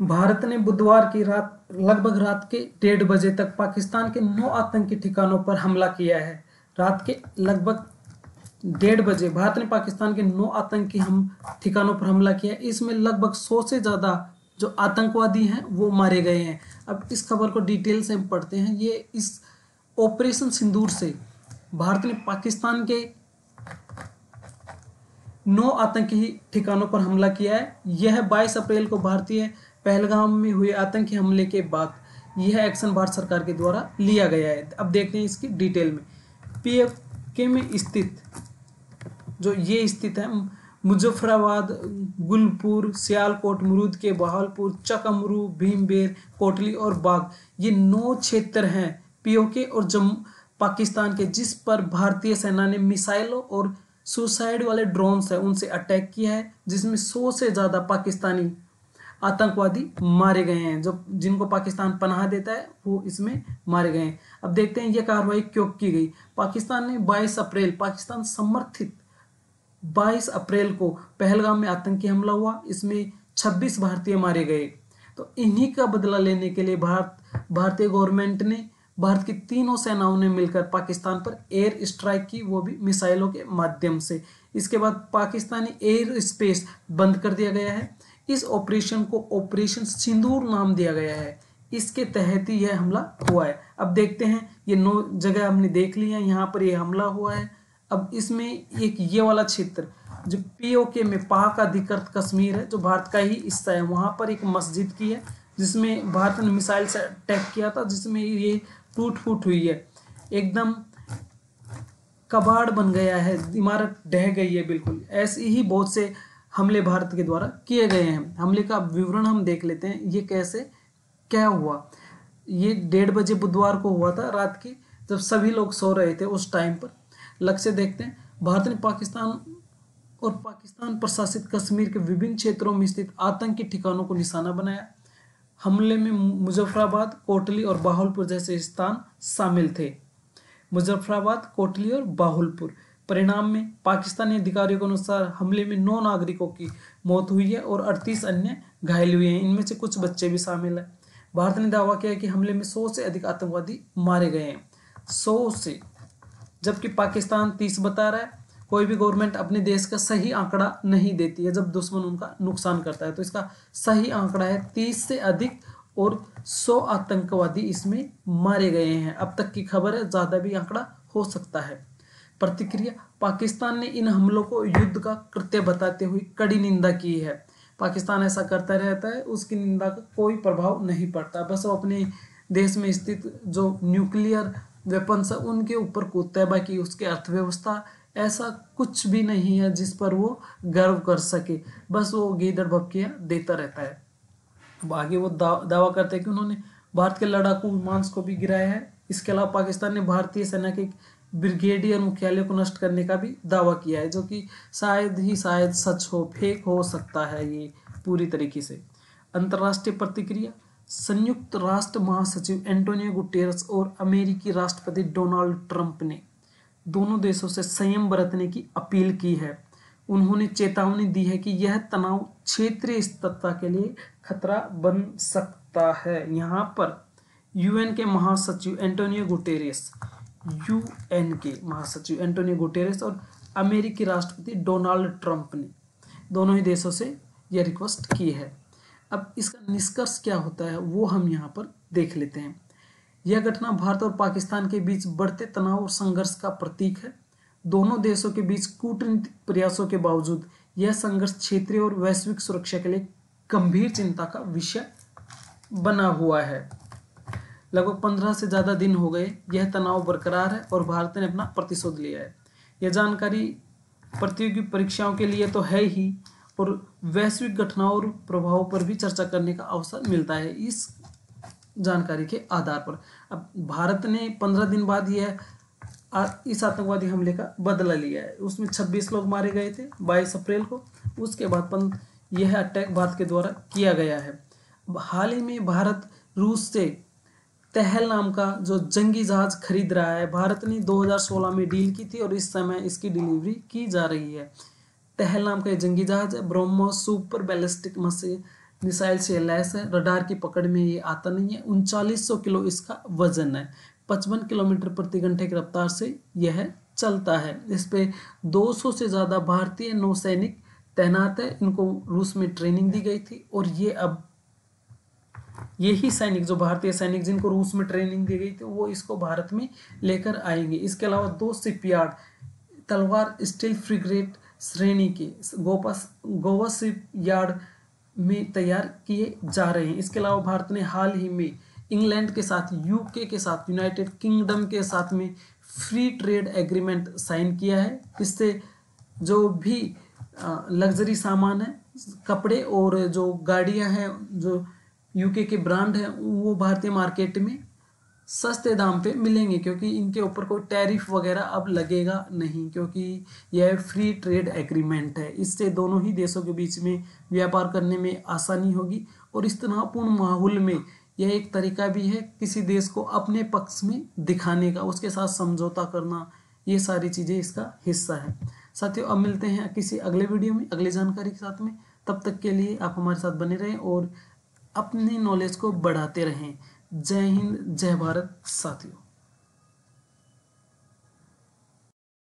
भारत ने बुधवार की रात लगभग रात के 1:30 तक पाकिस्तान के 9 आतंकी ठिकानों पर हमला किया है। रात के लगभग 1:30 भारत ने पाकिस्तान के 9 आतंकी ठिकानों पर हमला किया है। इसमें लगभग 100 से ज़्यादा जो आतंकवादी हैं वो मारे गए हैं। अब इस खबर को डिटेल से हम पढ़ते हैं। ये इस ऑपरेशन सिंदूर से भारत ने पाकिस्तान के 9 आतंकी ठिकानों पर हमला किया है। यह 22 अप्रैल को भारतीय पहलगाम में हुए आतंकी हमले के बाद यह एक्शन भारत सरकार के द्वारा लिया गया है। अब देखते हैं इसकी डिटेल में। पीओके में स्थित जो ये स्थित है मुजफ्फराबाद, गुलपुर, सियालकोट, मुरूद के बहावलपुर, चकमरू, भीमबेर, कोटली और बाग, ये 9 क्षेत्र हैं पीओके और जम्मू पाकिस्तान के, जिस पर भारतीय सेना ने मिसाइलों और सुसाइड वाले ड्रोन्स है उनसे अटैक किया है, जिसमें 100 से ज़्यादा पाकिस्तानी आतंकवादी मारे गए हैं। जो जिनको पाकिस्तान पनाह देता है वो इसमें मारे गए हैं। अब देखते हैं ये कार्रवाई क्यों की गई। पाकिस्तान ने 22 अप्रैल पाकिस्तान समर्थित 22 अप्रैल को पहलगाम में आतंकी हमला हुआ। इसमें 26 भारतीय मारे गए। तो इन्हीं का बदला लेने के लिए भारतीय गवर्नमेंट ने, भारत की तीनों सेनाओं ने मिलकर पाकिस्तान पर एयर स्ट्राइक की, वो भी मिसाइलों के माध्यम से। इसके बाद पाकिस्तानी एयर स्पेस बंद कर दिया गया है। इस ऑपरेशन को ऑपरेशन सिंदूर नाम दिया गया है। इसके तहत ही यह हमला हुआ है। अब देखते हैं, ये 9 जगह हमने देख ली है, यहाँ पर यह हमला हुआ है। अब इसमें एक ये वाला क्षेत्र जो पीओके में पाक अधिकृत कश्मीर है, जो भारत का ही हिस्सा है, वहाँ पर एक मस्जिद की है जिसमें भारत ने मिसाइल से अटैक किया था, जिसमें ये टूट फूट हुई है, एकदम कबाड़ बन गया है, इमारत ढह गई है बिल्कुल। ऐसे ही बहुत से हमले भारत के द्वारा किए गए हैं। हमले का विवरण हम देख लेते हैं, ये कैसे क्या हुआ। ये 1:30 बुधवार को हुआ था रात की, जब सभी लोग सो रहे थे उस टाइम पर। लक्ष्य देखते हैं। भारत ने पाकिस्तान और पाकिस्तान प्रशासित कश्मीर के विभिन्न क्षेत्रों में स्थित आतंकी ठिकानों को निशाना बनाया। हमले में मुजफ्फराबाद, कोटली और बाहुलपुर जैसे स्थान शामिल थे। मुजफ्फराबाद, कोटली और बाहुलपुर। परिणाम में पाकिस्तानी अधिकारियों के अनुसार हमले में 9 नागरिकों की मौत हुई है और 38 अन्य घायल हुए हैं। इनमें से कुछ बच्चे भी शामिल हैं। भारत ने दावा किया कि हमले में 100 से अधिक आतंकवादी मारे गए हैं। 100 से, जबकि पाकिस्तान 30 बता रहा है। कोई भी गवर्नमेंट अपने देश का सही आंकड़ा नहीं देती है जब दुश्मन उनका नुकसान करता है। तो इसका सही आंकड़ा है 30 से अधिक और 100 आतंकवादी इसमें मारे गए हैं। अब तक की खबर है, ज़्यादा भी आंकड़ा हो सकता है। प्रतिक्रिया। पाकिस्तान ने इन हमलों को युद्ध का कृत्य बताते हुए कड़ी निंदा की है। पाकिस्तान ऐसा करता रहता है, उसकी निंदा का कोई प्रभाव नहीं पड़ता, बस वो अपने देश में स्थित जो न्यूक्लियर वेपन्स है उनके ऊपर कूदता है। बाकी उसकी अर्थव्यवस्था ऐसा कुछ भी नहीं है जिस पर वो गर्व कर सके, बस वो गीदड़ भपकियाँ देता रहता है। अब आगे वो दावा करते हैं कि उन्होंने भारत के लड़ाकू विमान को भी गिराया है। इसके अलावा पाकिस्तान ने भारतीय सेना के ब्रिगेडियर मुख्यालय को नष्ट करने का भी दावा किया है, जो कि शायद सच हो, फेक हो सकता है ये पूरी तरीके से। अंतर्राष्ट्रीय प्रतिक्रिया। संयुक्त राष्ट्र महासचिव एंटोनियो गुटेरेस और अमेरिकी राष्ट्रपति डोनाल्ड ट्रंप ने दोनों देशों से संयम बरतने की अपील की है। उन्होंने चेतावनी दी है कि यह तनाव क्षेत्रीय स्थिरता के लिए खतरा बन सकता है। यहाँ पर यूएन के महासचिव एंटोनियो गुटेरेस और अमेरिकी राष्ट्रपति डोनाल्ड ट्रंप ने दोनों ही देशों से यह रिक्वेस्ट की है। अब इसका निष्कर्ष क्या होता है वो हम यहाँ पर देख लेते हैं। यह घटना भारत और पाकिस्तान के बीच बढ़ते तनाव और संघर्ष का प्रतीक है। दोनों देशों के बीच कूटनीतिक प्रयासों के बावजूद यह संघर्ष क्षेत्रीय और वैश्विक सुरक्षा के लिए गंभीर चिंता का विषय बना हुआ है। लगभग 15 से ज़्यादा दिन हो गए यह तनाव बरकरार है और भारत ने अपना प्रतिशोध लिया है। यह जानकारी प्रतियोगी परीक्षाओं के लिए तो है ही, और वैश्विक घटनाओं और प्रभावों पर भी चर्चा करने का अवसर मिलता है इस जानकारी के आधार पर। अब भारत ने 15 दिन बाद यह इस आतंकवादी हमले का बदला लिया है। उसमें 26 लोग मारे गए थे 22 अप्रैल को। उसके बाद यह अटैक भारत के द्वारा किया गया है। हाल ही में भारत रूस से टहल नाम का जो जंगी जहाज खरीद रहा है। भारत ने 2016 में डील की थी और इस समय इसकी डिलीवरी की जा रही है। टहल नाम का जंगी जहाज है। ब्रह्मोस सुपर बैलिस्टिक मिसाइल से लैस है, रडार की पकड़ में ये आता नहीं है। 3900 किलो इसका वजन है। 55 किलोमीटर प्रति घंटे की रफ्तार से यह चलता है। इस पे 200 से ज़्यादा भारतीय नौसैनिक तैनात है। इनको रूस में ट्रेनिंग दी गई थी और ये अब यही सैनिक, जो भारतीय सैनिक जिनको रूस में ट्रेनिंग दी गई थी, वो इसको भारत में लेकर आएंगे। इसके अलावा 2 शिपयार्ड तलवार स्टील फ्रिगेट श्रेणी के गोवा शिपयार्ड में तैयार किए जा रहे हैं। इसके अलावा भारत ने हाल ही में इंग्लैंड के साथ, यूके के साथ, यूनाइटेड किंगडम के साथ में फ्री ट्रेड एग्रीमेंट साइन किया है। इससे जो भी लग्जरी सामान है, कपड़े और जो गाड़ियां हैं, जो यूके के ब्रांड हैं, वो भारतीय मार्केट में सस्ते दाम पे मिलेंगे, क्योंकि इनके ऊपर कोई टैरिफ वगैरह अब लगेगा नहीं, क्योंकि यह फ्री ट्रेड एग्रीमेंट है। इससे दोनों ही देशों के बीच में व्यापार करने में आसानी होगी और इस तनावपूर्ण माहौल में यह एक तरीका भी है किसी देश को अपने पक्ष में दिखाने का, उसके साथ समझौता करना, ये सारी चीज़ें इसका हिस्सा है। साथियों, अब मिलते हैं किसी अगले वीडियो में अगली जानकारी के साथ में। तब तक के लिए आप हमारे साथ बने रहें और अपनी नॉलेज को बढ़ाते रहें। जय हिंद, जय भारत साथियों।